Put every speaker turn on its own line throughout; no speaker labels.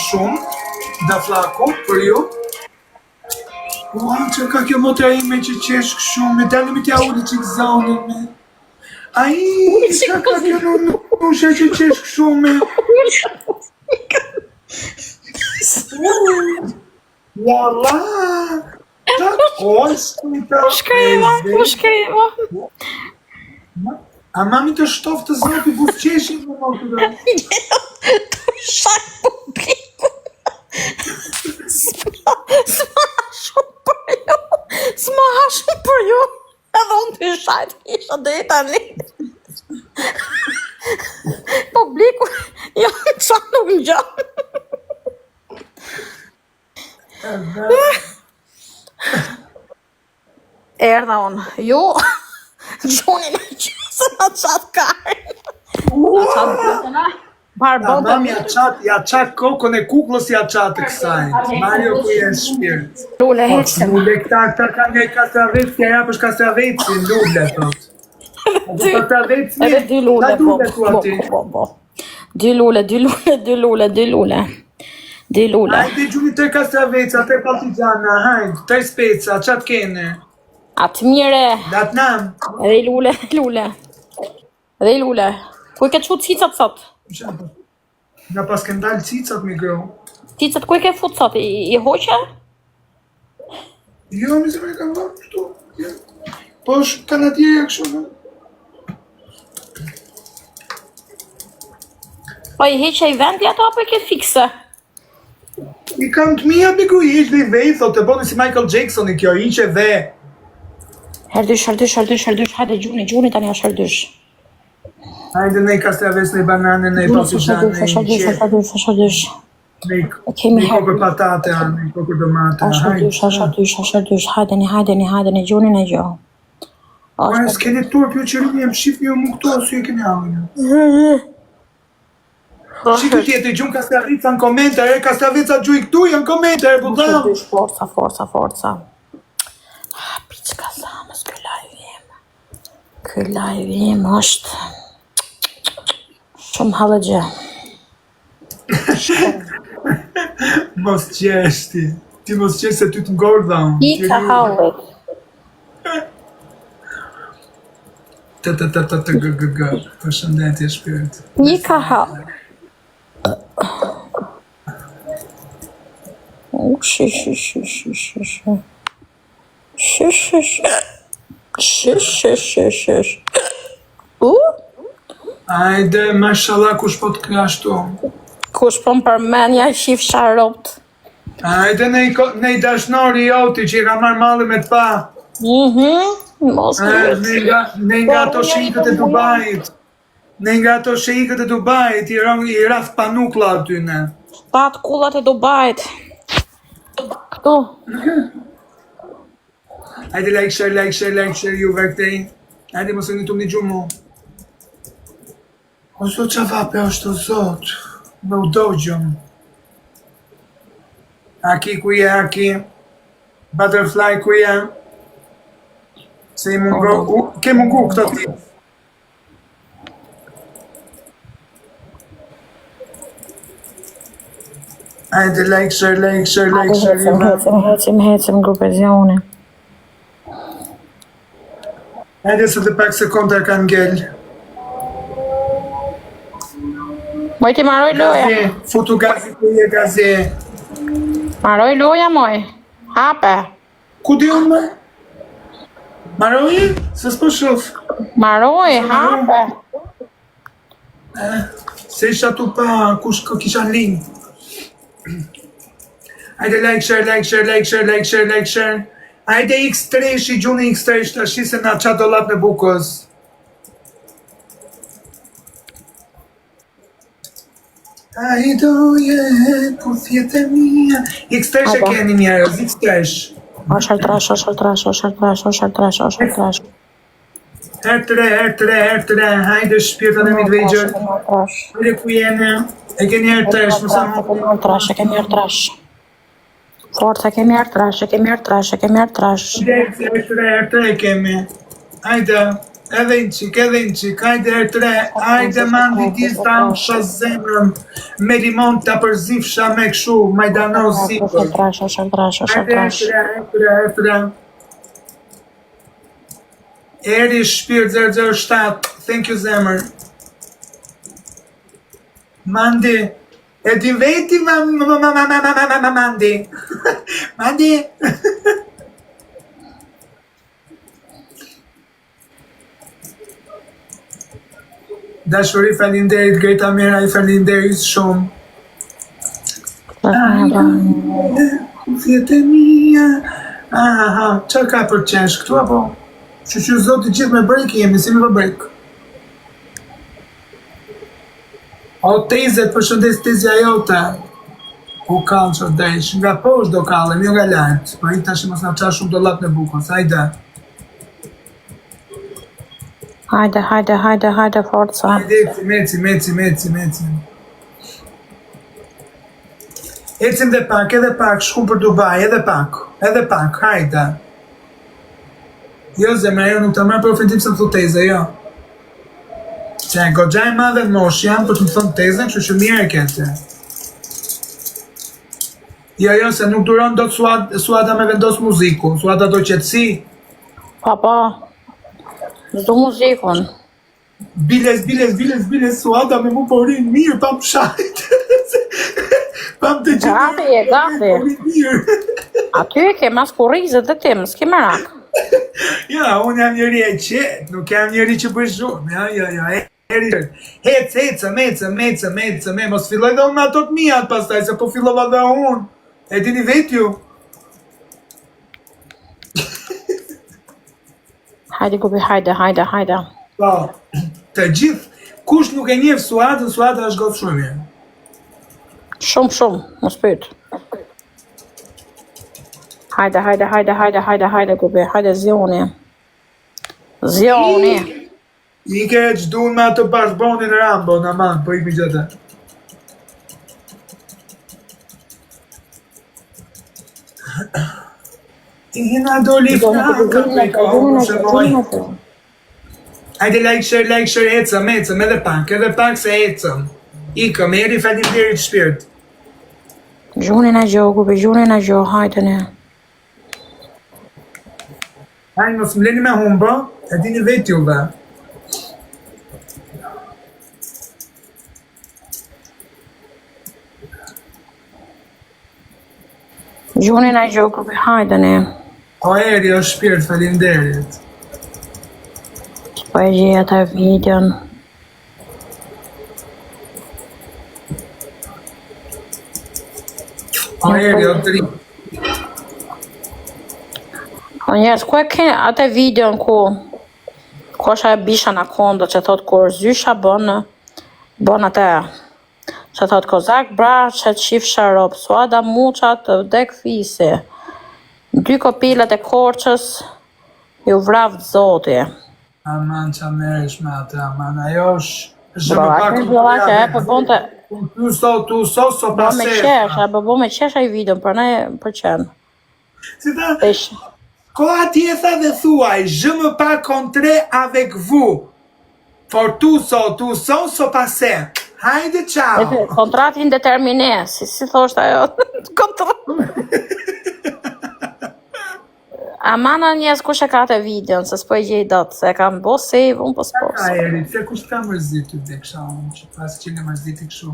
shumë, da flaku, për ju. Ua, që ka kjo motra ime që qeshk shumë, me dalë me tja uli që këzaunin me. Ai, që ka kjo nushe që qeshk shumë. Walla,
Shkreva.
A mami të shtoftë të zoti buzqeshin në motra.
Të shak publiku. S'ma shumë për ju. Edhe unë të shajt isha dhe i tani. Publiku janë qa nuk në gjanë. Erdha unë. Jo, gjoni në qësë në qatë karë. Në qatë bërëtëna.
Mam ja qatë kokën e kuklës ja qatë të kësaj. Mario ku jenë shpirt.
Lule, heqëm.
Lule, këta ka nga i kastravet, kja japësh kastravetësin, lule, tot.
Edhe dy lule,
po.
Dy lule.
Hajde gjuni të kastraveca, të partigiana, hajde, të speca, qatë kene.
Atë mire.
Datë nam.
Edhe i lule. Kuj ke qu cicat sot?
Nga pas ke ndalë cicat, mi gro.
Cicat kuj ke fut sot? I hoqe?
Jo, mi se me kam vërë, shtu. Po është kanadjerja kështu, në?
Po i heqe i vendi ato, apo i ke fikse?
I kam të mija bigu i ishtë dhe i vej, thot, të bodi si Michael Jackson i kjo, i që dhe.
Herdysh, hajde gjuni tani është herdysh.
Hajde nej kastraves, nej banane, nej partigian, nej
Herdysh.
nej kokër patate, nej kokër domate,
Herdysh, hajde, gjuni në gjo.
Ma s'keni turp ju që rinjë, jem shif një mu këto, su e keni avin. Shikë tjetë i gjunë kastravica në komentar, kastravica gjuj këtu, janë komentar, budam.
Forca. Piqka thamës, këj live im është shumë halëgje.
Mos qeshti, ti mos qeshti se ty të ngorë dhaun.
I ka halët.
Të përshëndetje shpirt.
I ka halët.
Ajde, mashallah, kush po të krashtu?
Kush po më përmenja i shif sharot.
Ajde, nej dashnori joti që i ka marrë malli me të pa.
Mos
Nej nga ato shikët e Dubajit. Nej nga ato shikët e Dubajit, i rath panukla aty ne.
Pat kullat e Dubajit. Këtu.
Ajde, like share, ju vektej. Ajde, mos e një të më një gjumë. O zot që vape është o zot. Me u dogjëm. Aki ku je, Aki? Butterfly ku je? Se i mungo, ke mungu këto ti? Ajde, like share,
Hecim grupezione.
Ajde se të pak sekonda ka ngell.
Moj ti maroj loja.
Futu gazi ku je gazi.
Maroj loja moj. Hape.
Ku di unë me? Maroj? Se s'po shof.
Maroj, hape.
Se isha tu pa kush kisha në linjë. Ajde like share. Ajde X3, shi gjuni X3 të shise nga qa dollap në bukës. Ajdo je, kur fjetë e mija. X3 e keni njerëz, X3.
Oshar trash.
Hertre, hajde shpirtën e mi të vejgjër. Hajde ku jene, e keni hertrash, mësa më.
E kemi hertrash. Forca, kemi hertrash.
Hertre e kemi. Hajde, Edhe një qik, hajde herë 3, hajde mandi dista më shos zemrën, me limon të përzifsha me këshu, majdanoz zipër. Hajde herë 3. Eri Shpirt 007, thank you zemër. Mandi, e di veti Mandi. Mandi. Dashuri falinderit, Greta Mira I falinderit shumë. Kufjet e mia. Aha, qa ka për qesh këtu apo? Që zotë gjithë me brejk jemi, si me për brejk. O tezet për shëndes tezja jote. U kalë që desh, nga posh do kalëm, jo nga lartë. Po I tash mos na qa shumë do lap në bukës, hajde.
Hajde, forca.
Hajde, meci. Ecim edhe pak, shkum për Dubai, edhe pak, hajde. Jo, zemra, jo, nuk të mërë për ofendim se më thot teze, jo. Që e gogjaj madhe në mosh jam për të më thonë teze, kështu që mirë e kete. Jo, se nuk duron do të suada me vendos muziku, suada do qetësi.
Papa, zdo muzikon.
Biles, suada me mu porin mirë, pa më shajt. Pa më të gjithë.
Gafi. Aty e ke mas kurizet dhe tim, s'ke merak.
Ja, unë jam njëri e qetë, nuk jam njëri që bësh shumë, ja, hecë, mos filloj dhe unë me ato të mijat pastaj, se po fillova dhe unë, e dini vetë ju.
Hajde, Gubi, hajde.
Po, të gjithë, kush nuk e njeh Suadën, Suada është gotë shumë mirë.
Shumë, mos pyet. Hajde, Gubi, hajde, Zioni.
I ke që duhen me ato bashkëbonin Rambo, në manë, po I mi gjëta. I hina do lifta, ka peko, që moj. Hajde like, share, ecëm, edhe pak se ecëm. Ikëm, eri falinderit Shpirt.
Gjunin e gjo, hajde ne.
Hajde, mos më leni me humbo, e dini vetë juve.
Gjunin e gjo, Gubi, hajde ne.
O eri, o Shpirt, falinderit.
Po e gjeja të videon.
O eri, o tri.
O njerës, ku e kene atë videon ku është e bisha në kondo që thot kur zysha bon atë që thot kozak bra që të shifë ropë, Suada muqa të vdek fisi, 2 kopilat e korqës ju vravë zoti.
Aman që meresh me atë, aman, ajo është
Brolake, e për bonte
tu so pasër.
Bo me qesh ai videon, për ne për qenë.
Si ta, ko atje tha dhe thuaj, je me pas contre avec vous. For tu so passer. Hajde, ciao.
Kontrat indeterminé, si thosht ajo. Kontrat. Amana njes kush e ka të videon, se s'po I gjej dot, se e kam bo save, unë po s'po.
Ka eri, se kush ka mërzitu dhe kësha unë, që pas që në mërziti këshu.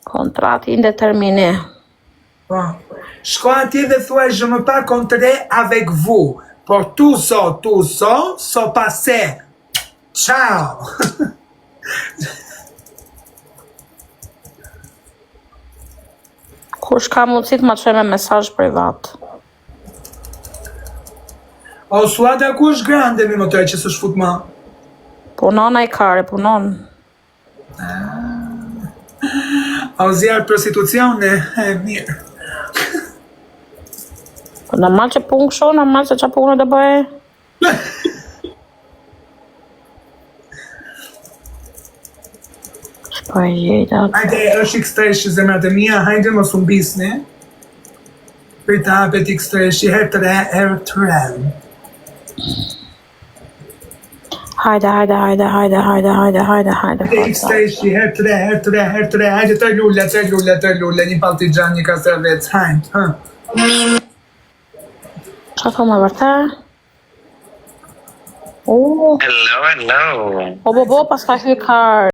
Kontrat indeterminé.
Po, shko atje dhe thuaj, je me pas contre avec vous. Por tu so passer. Ciao.
Kush ka mundësit ma që me mesazh privat.
O, Suada, ku është grande mi më tëj që së shfut ma?
Punon ai kare, punon.
O, zjarë prostitucione, e mirë.
Po normal që punë kësho, normal që punë dhe bëhe. Shpo e gjejta.
Hajde, është X-Treshi zemrat e mia, hajde mos u mbisni. Për të hapet X-Treshi, herë të re.
Hajde.
Steshi, her tre, hajde të lulle, një paltigjan, një kastravec, hajde,
Qa thë më vërtet?
Hello.
O, pas ka hy kar.